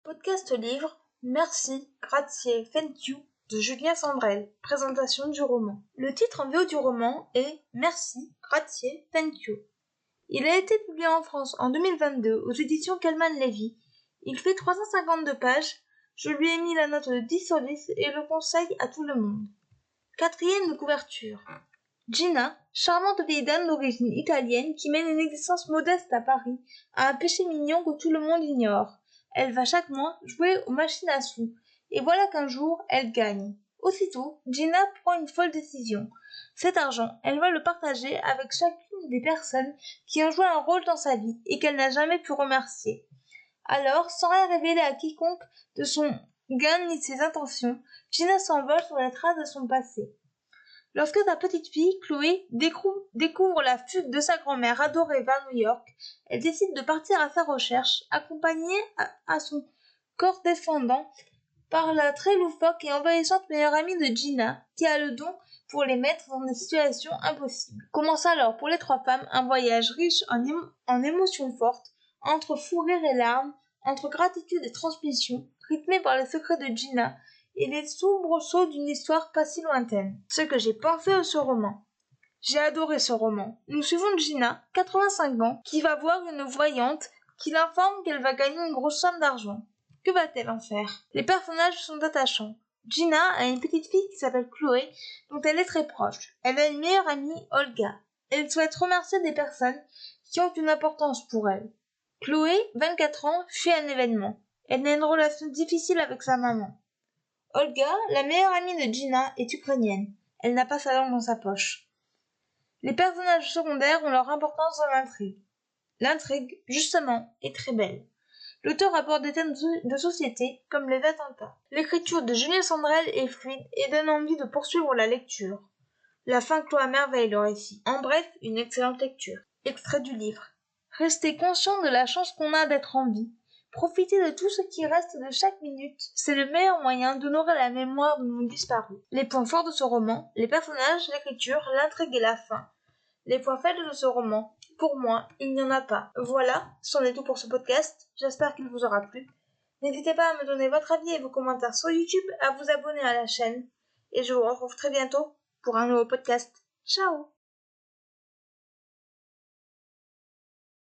Podcast livre Merci, grazie, thank you de Julien Sandrel. Présentation du roman. Le titre en VO du roman est Merci, grazie, thank you. Il a été publié en France en 2022 aux éditions Calman-Lévy. Il fait 352 pages. Je lui ai mis la note de 10 sur 10 et le conseille à tout le monde. Quatrième de couverture. Gina, charmante vieille dame d'origine italienne qui mène une existence modeste à Paris, a un péché mignon que tout le monde ignore. Elle va chaque mois jouer aux machines à sous, et voilà qu'un jour, elle gagne. Aussitôt, Gina prend une folle décision. Cet argent, elle va le partager avec chacune des personnes qui ont joué un rôle dans sa vie et qu'elle n'a jamais pu remercier. Alors, sans rien révéler à quiconque de son gain ni de ses intentions, Gina s'envole sur les traces de son passé. Lorsque sa petite fille, Chloé, découvre la fugue de sa grand-mère adorée vers New York, elle décide de partir à sa recherche, accompagnée à son corps défendant par la très loufoque et envahissante meilleure amie de Gina, qui a le don pour les mettre dans des situations impossibles. Commence alors pour les trois femmes un voyage riche en émotions fortes, entre fou rire et larmes, entre gratitude et transmission, rythmé par les secrets de Gina, et les soubresauts d'une histoire pas si lointaine. Ce que j'ai pensé de ce roman. J'ai adoré ce roman. Nous suivons Gina, 85 ans, qui va voir une voyante qui l'informe qu'elle va gagner une grosse somme d'argent. Que va-t-elle en faire? Les personnages sont attachants. Gina a une petite fille qui s'appelle Chloé, dont elle est très proche. Elle a une meilleure amie, Olga. Elle souhaite remercier des personnes qui ont une importance pour elle. Chloé, 24 ans, fuit un événement. Elle a une relation difficile avec sa maman. Olga, la meilleure amie de Gina, est ukrainienne. Elle n'a pas sa langue dans sa poche. Les personnages secondaires ont leur importance dans l'intrigue. L'intrigue, justement, est très belle. L'auteur aborde des thèmes de société, comme les attentats. L'écriture de Julien Sandrel est fluide et donne envie de poursuivre la lecture. La fin clôt à merveille le récit. En bref, une excellente lecture. Extrait du livre. Restez conscient de la chance qu'on a d'être en vie. Profitez de tout ce qui reste de chaque minute. C'est le meilleur moyen d'honorer la mémoire de nos disparus. Les points forts de ce roman, les personnages, l'écriture, l'intrigue et la fin. Les points faibles de ce roman, pour moi, il n'y en a pas. Voilà, c'en est tout pour ce podcast. J'espère qu'il vous aura plu. N'hésitez pas à me donner votre avis et vos commentaires sur YouTube, à vous abonner à la chaîne. Et je vous retrouve très bientôt pour un nouveau podcast. Ciao!